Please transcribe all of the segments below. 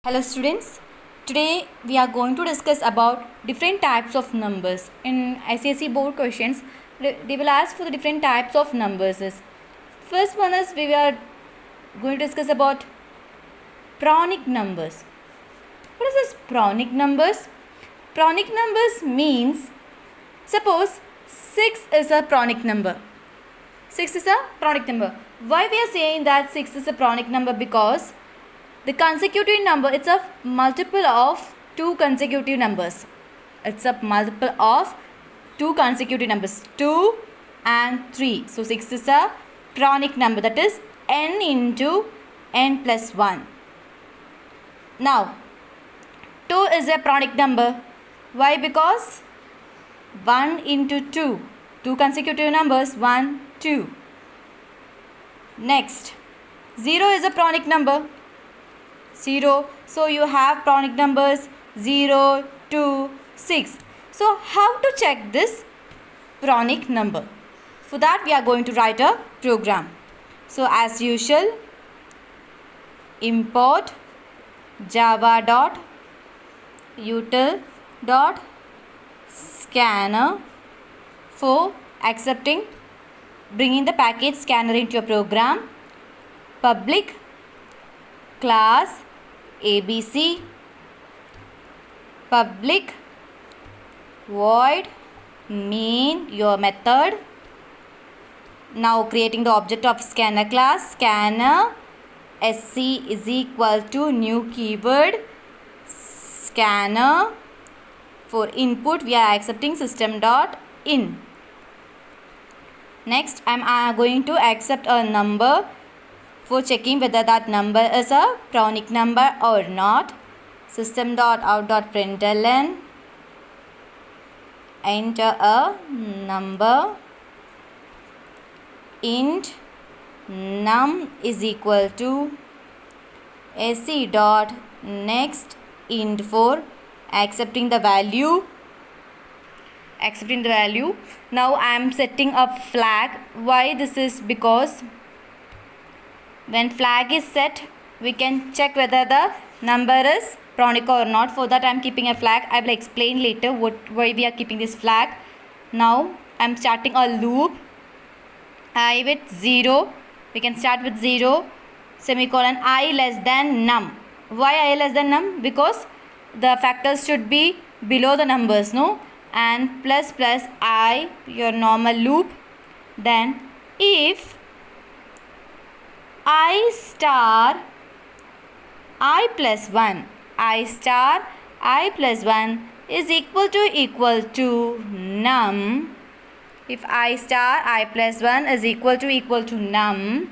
Hello students, today we are going to discuss about different types of numbers. In ICSE board questions, they will ask for the different types of numbers. First one is we are going to discuss about pronic numbers. What is this pronic numbers? Pronic numbers means, suppose 6 is a pronic number. 6 is a pronic number. Why we are saying that 6 is a pronic number? Because the consecutive number, it's a multiple of two consecutive numbers. It's a multiple of two consecutive numbers, 2 and 3. So 6 is a pronic number, that is n into n plus 1. Now 2 is a pronic number. Why? Because 1 into 2, two consecutive numbers, 1, 2. Next, 0 is a pronic number. 0. So you have pronic numbers 0, 2, 6. So how to check this pronic number? For that we are going to write a program. So as usual, import java.util.scanner for accepting, bringing the package scanner into your program. Public class ABC, public void main, your method. Now creating the object of scanner class, scanner sc is equal to new keyword scanner. For input we are accepting system.in. Next I am going to accept a number for checking whether that number is a pronic number or not. System.out.println, enter a number, int num is equal to sc.next int for accepting the value. Now I am setting a flag. Why this is? Because when flag is set, we can check whether the number is pronic or not. For that I am keeping a flag. I will explain later why we are keeping this flag. Now I am starting a loop. I with 0. We can start with 0, semicolon, I less than num. Why I less than num? Because the factors should be below the numbers, no? And plus plus I, your normal loop. Then if I star I plus 1, I star I plus 1 is equal to num. If I star I plus 1 is equal to num,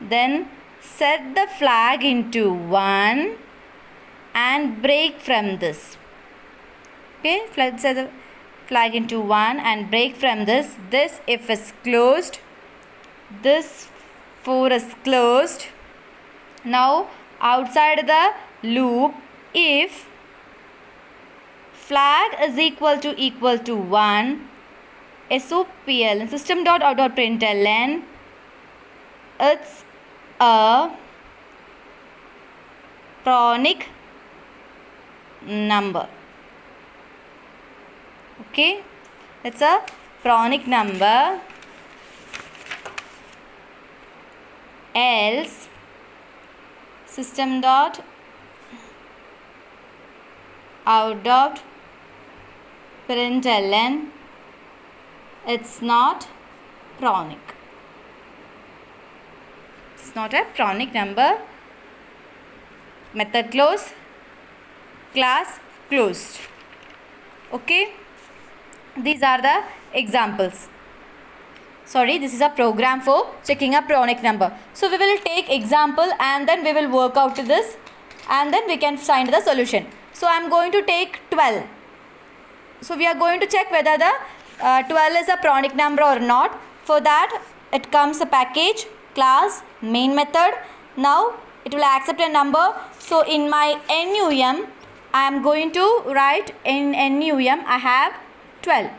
then set the flag into 1 and break from this. Okay, set the flag into 1 and break from this. This if is closed, this 4 is closed. Now outside the loop, if flag is equal to 1, SOPL, system.out.println, it's a pronic number. Okay, it's a pronic number. Else system.out.println, it's not pronic. It's not a pronic number. Method close, class closed. Okay, these are the examples. Sorry, this is a program for checking a pronic number. So we will take example and then we will work out this and then we can find the solution. So I am going to take 12. So we are going to check whether the 12 is a pronic number or not. For that it comes a package, class, main method. Now it will accept a number. So in my NUM I am going to write in NUM I have 12.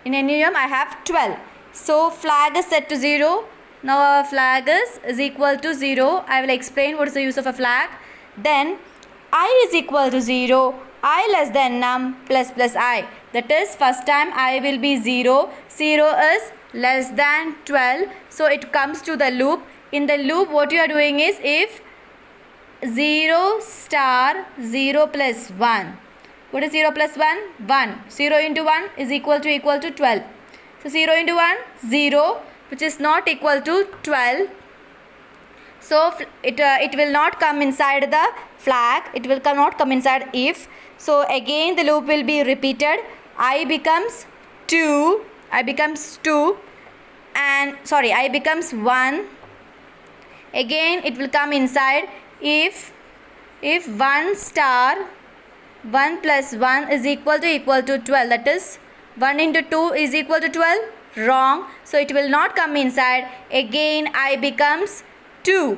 In NUM I have 12. So flag is set to 0. Now our flag is equal to 0. I will explain what is the use of a flag. Then I is equal to 0, I less than num plus plus I. That is, first time I will be 0, 0 is less than 12. So it comes to the loop. In the loop, what you are doing is, if 0 star 0 plus 1. What is 0 plus 1? 1. 0 into 1 is equal to 12. So 0 into 1, 0, which is not equal to 12. So it will not come inside the flag. It will not come inside if. So again the loop will be repeated. I becomes 2. I becomes 2. And sorry, I becomes 1. Again it will come inside if 1 star 1 plus 1 is equal to 12. That is, 1 into 2 is equal to 12. Wrong. So it will not come inside. Again I becomes 2.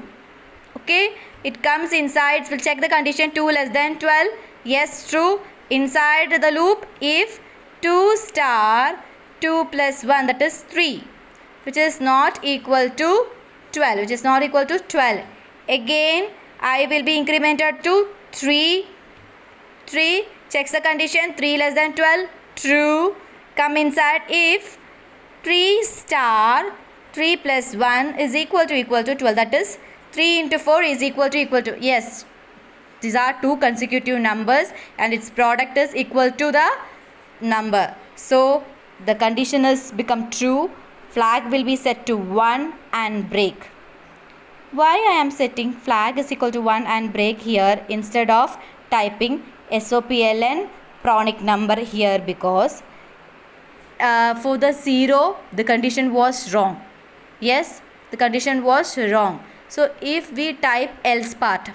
Okay, it comes inside. We'll check the condition. 2 less than 12. Yes, true. Inside the loop, if 2 star 2 plus 1, that is 3, which is not equal to 12, which is not equal to 12. Again I will be incremented to 3. 3 checks the condition. 3 less than 12. True. Come inside if 3 star 3 plus 1 is equal to 12. That is, 3 into 4 is equal to. Yes, these are two consecutive numbers and its product is equal to the number. So the condition is become true. Flag will be set to 1 and break. Why I am setting flag is equal to 1 and break here instead of typing SOPLN pronic number here? Because for the 0 the condition was wrong. Yes, the condition was wrong. So if we type else part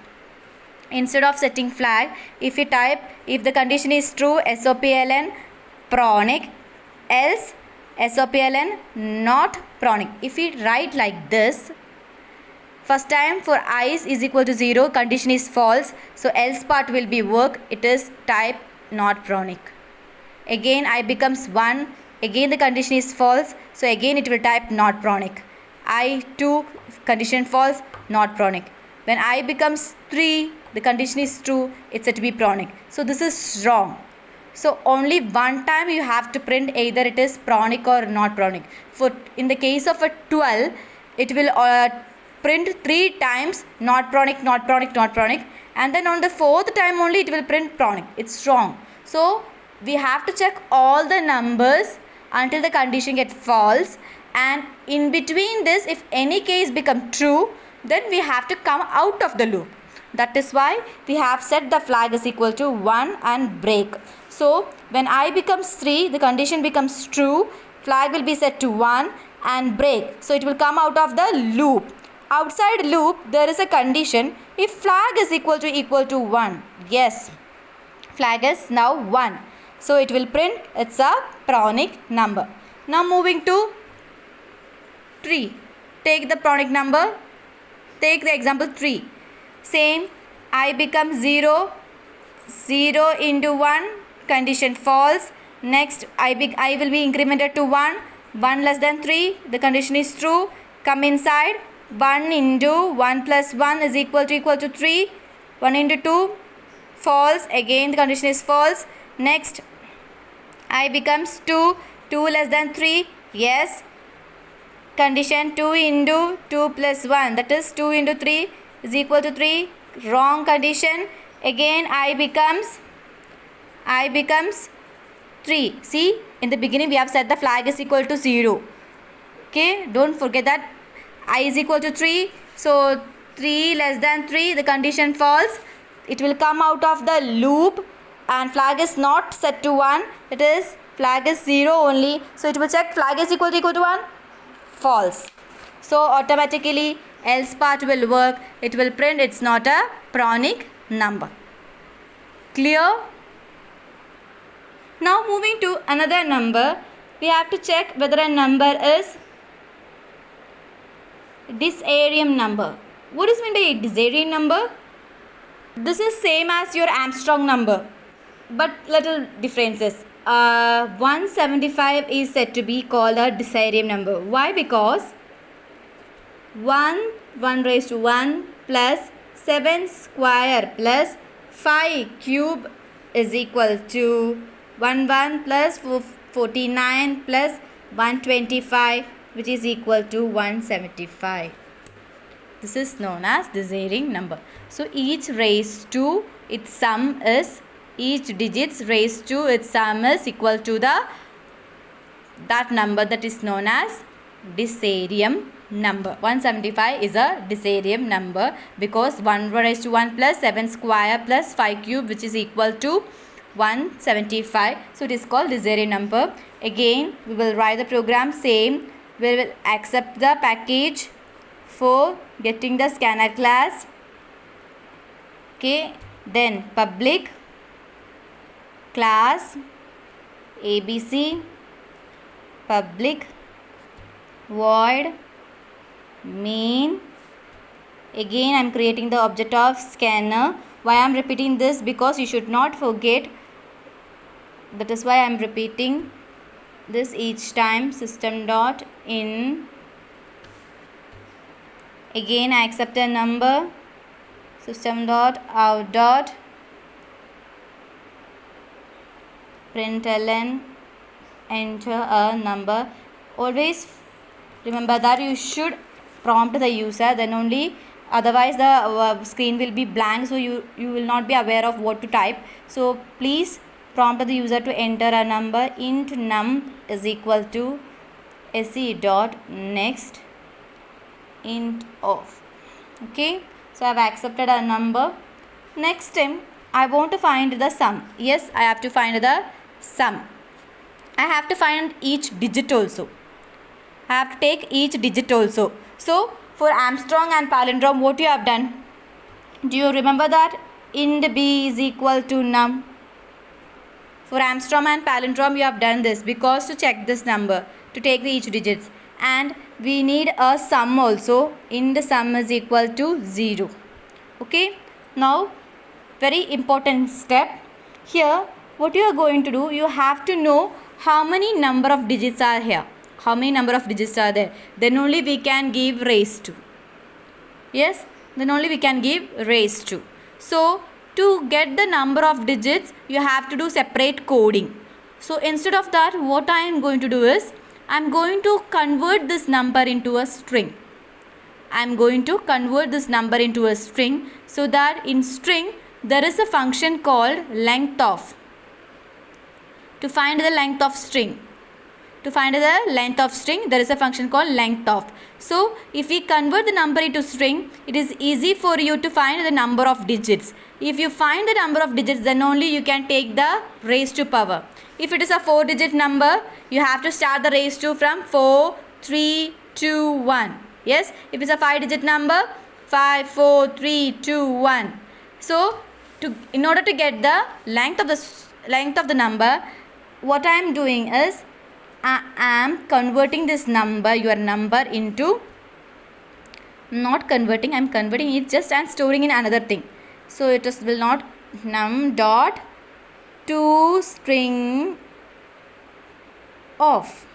instead of setting flag, if the condition is true, SOPLN pronic, else SOPLN not pronic. If we write like this, first time for I is equal to 0, condition is false, so else part will be work. It is type not pronic. Again I becomes 1, again the condition is false, so again it will type not pronic. I2, condition false, not pronic. When I becomes 3, the condition is true, it's set to be pronic. So this is wrong. So only one time you have to print either it is pronic or not pronic. For in the case of a 12, it will print 3 times not pronic, not pronic, not pronic, and then on the 4th time only it will print pronic. It's wrong. So we have to check all the numbers until the condition gets false, and in between this, if any case become true, then we have to come out of the loop. That is why we have set the flag is equal to 1 and break. So when I becomes 3, the condition becomes true, flag will be set to 1 and break. So it will come out of the loop. Outside loop there is a condition, if flag is equal to 1. Yes, flag is now 1. So it will print it's a pronic number. Now moving to 3. Take the pronic number. Take the example 3. Same, I become 0. 0 into 1, condition false. Next I will be incremented to 1. 1 less than 3, the condition is true. Come inside. 1 into 1 plus 1 is equal to 3. 1 into 2, false. Again the condition is false. Next I becomes 2. 2 less than 3. Yes. Condition 2 into 2 plus 1, that is 2 into 3 is equal to 3. Wrong condition. Again I becomes 3. See, in the beginning we have set the flag is equal to 0. Okay, don't forget that. I is equal to 3. So 3 less than 3, the condition false. It will come out of the loop and flag is not set to 1. It is flag is 0 only. So it will check flag is equal to 1. False. So automatically else part will work. It will print it's not a pronic number. Clear? Now moving to another number, we have to check whether a number is Disarian number. What is meant by Disarian number? This is same as your Armstrong number, but little differences. 175 is said to be called a Disarian number. Why? Because 1 raised to 1 plus 7 square plus 5 cube is equal to 11 plus 49 plus 125, which is equal to 175. This is known as Desiree number. So each raised to its sum is, each digits raised to its sum is equal to that number that is known as Desiree number. 175 is a Desiree number because 1 raised to 1 plus 7 square plus 5 cube, which is equal to 175. So it is called Desiree number. Again, we will write the program same. We will accept the package for getting the scanner class. Okay, then public class ABC public void main. Again, I am creating the object of scanner. Why I am repeating this? Because you should not forget. That is why I am repeating this each time. System dot in. Again, I accept a number. System dot out dot println, enter a number. Always remember that you should prompt the user, then only, otherwise the screen will be blank, so you will not be aware of what to type. So please prompt the user to enter a number. Int num is equal to se dot next int of. Okay, so I have accepted a number. Next time I want to find the sum. Yes, I have to find the sum. I have to find each digit also. I have to take each digit also. So for Armstrong and palindrome, what you have done? Do you remember that? Int b is equal to num. For Armstrong and palindrome, you have done this because to check this number, to take the each digits. And we need a sum also. Int sum is equal to 0. Okay. Now, very important step. Here, what you are going to do, you have to know how many number of digits are here. How many number of digits are there? Then only we can give raised to. Yes, then only we can give raised to. So, to get the number of digits, you have to do separate coding. So, instead of that, what I am going to do is, I am going to convert this number into a string. I am going to convert this number into a string, so that in string, there is a function called length of. To find the length of string. To find the length of string, there is a function called length of. So, if we convert the number into string, it is easy for you to find the number of digits. If you find the number of digits, then only you can take the raised to power. If it is a 4-digit number, you have to start the raised to from 4, 3, 2, 1. Yes, if it's a 5-digit number, 5, 4, 3, 2, 1. So, in order to get the length of the number, what I am doing is, I am converting this number, your number, into, not converting, I am converting it just and storing in another thing. So it will not num dot to string of.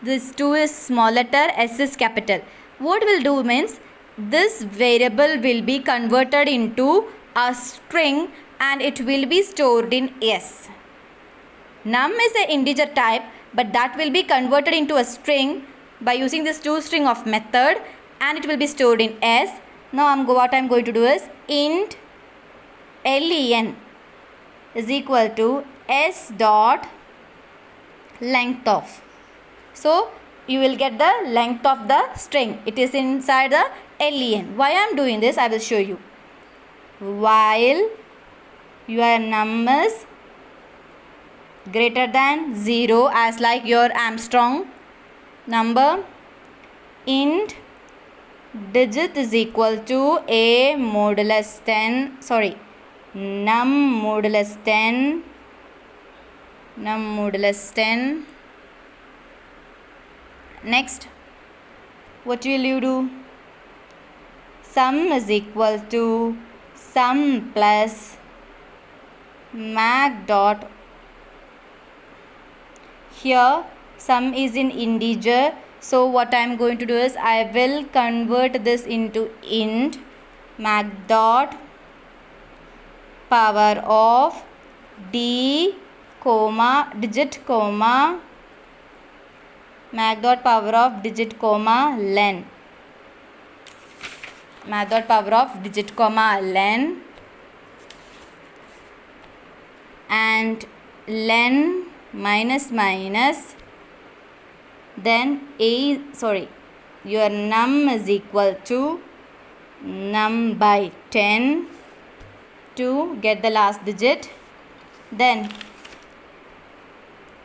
This 2 is small letter, S is capital. What will do means, this variable will be converted into a string and it will be stored in S. Num is an integer type, but that will be converted into a string by using this toString of method, and it will be stored in S. Now what I am going to do is, int len is equal to S dot length of. So you will get the length of the string. It is inside the len. Why I am doing this, I will show you. While your num is greater than 0, as like your Armstrong number, int digit is equal to a modulus 10, num modulus 10. Next, what will you do? Sum is equal to sum plus mag dot. Here sum is in integer, so what I am going to do is, I will convert this into int mag dot power of d comma digit comma mac dot power of digit comma len. Mac dot power of digit comma len, and len minus minus, then your num is equal to num by 10 to get the last digit. Then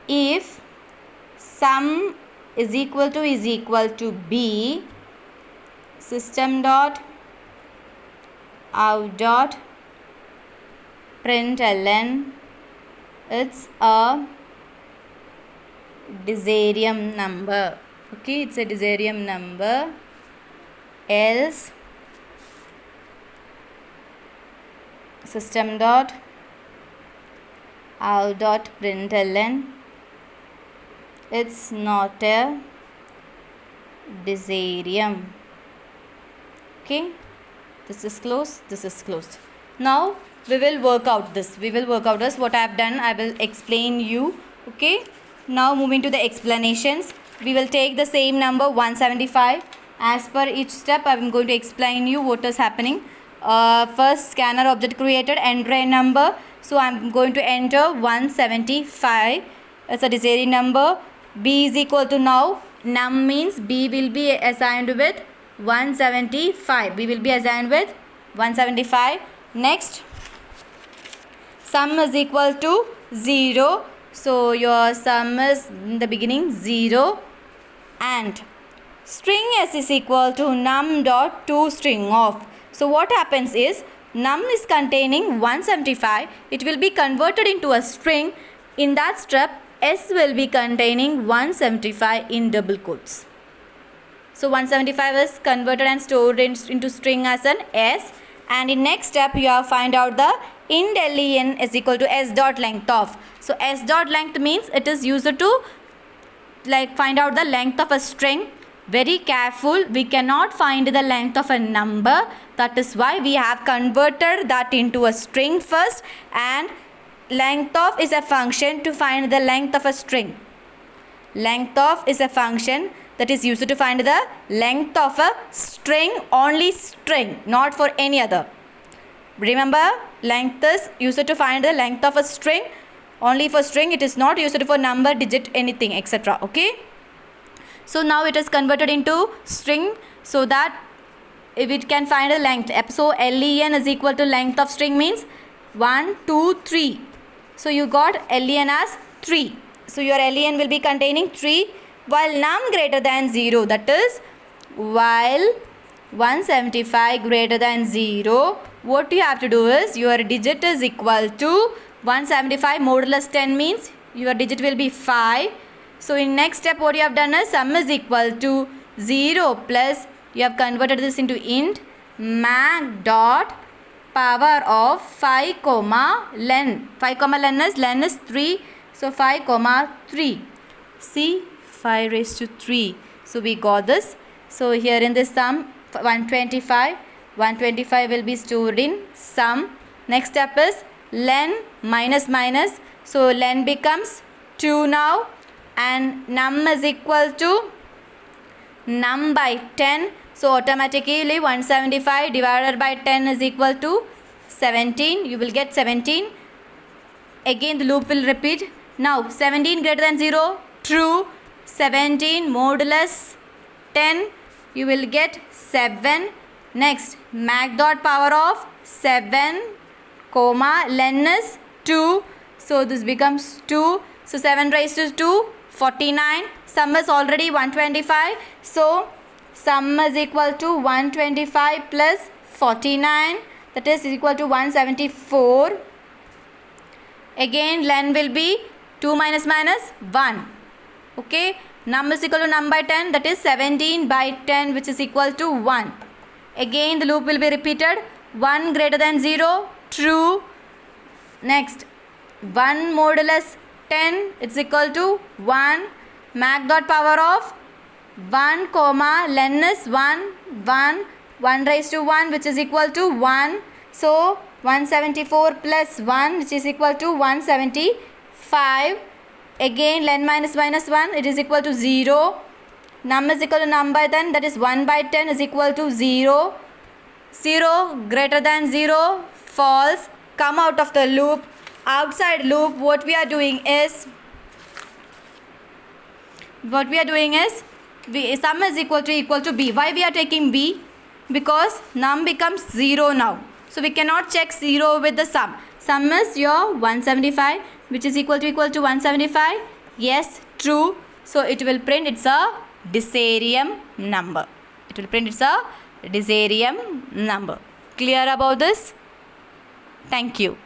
if sum is equal to b, system dot out dot println, it's a Desarium number. Okay, it's a Desarium number. Else system dot out dot println, it's not a Desarium. Okay, this is closed, this is closed. Now we will work out this. What I have done, I will explain you. Okay, now moving to the explanations. We will take the same number 175. As per each step, I am going to explain you what is happening. First, scanner object created, enter a number. So I am going to enter 175. It's a Desarium number. B is equal to, now num means B will be assigned with 175. B will be assigned with 175. Next, sum is equal to 0. So your sum is in the beginning 0, and string s is equal to num dot to string of. So what happens is, num is containing 175. It will be converted into a string. In that step, s will be containing 175 in double quotes. So 175 is converted and stored into string as an s. And in next step, you have find out the int len is equal to s dot length of. So s dot length means it is used to find out the length of a string. Very careful, we cannot find the length of a number. That is why we have converted that into a string first, and length of is a function to find the length of a string. Length of is a function that is used to find the length of a string, only string, not for any other. Remember, length is used to find the length of a string, only for string. It is not used for number, digit, anything, etc. Okay. So now it is converted into string, so that if it can find a length. So len is equal to length of string means 1, 2, 3. So you got len as 3. So your len will be containing 3. While num greater than 0, that is while 175 greater than 0, what you have to do is, your digit is equal to 175 modulus 10 means your digit will be 5. So in next step, what you have done is, sum is equal to 0 plus, you have converted this into int mac dot power of 5 comma len. 5 comma len is 3. So 5 comma 3. See, 5 raised to 3. So we got this. So here in this sum, 125 will be stored in sum. Next step is len minus minus. So len becomes 2 now, and num is equal to num by 10. So automatically 175 divided by 10 is equal to 17. You will get 17. Again the loop will repeat. Now 17 greater than 0, true. 17 modulus 10, you will get 7. Next, mac dot power of 7 comma len is 2. So this becomes 2. So 7 raised to 2, 49. Sum is already 125. So sum is equal to 125 plus 49. That is equal to 174. Again len will be 2 minus minus 1. Okay, num is equal to num by 10, that is 17 by 10, which is equal to 1. Again the loop will be repeated. 1 greater than 0, true. Next, 1 modulus 10, it's equal to 1. Mac dot power of 1 comma len is 1 raised to 1, which is equal to 1. So 174 plus 1, which is equal to 175. Again len minus 1, it is equal to 0. Number is equal to number, then that is 1 by 10 is equal to 0. 0 greater than 0, false. Come out of the loop. Outside loop, what we are doing is sum is equal to b. Why we are taking b? Because num becomes 0 now. So we cannot check 0 with the sum. Sum is your 175, which is equal to 175. Yes, true. So it will print it's a Disarium number. It will print it's a Disarium number. Clear about this? Thank you.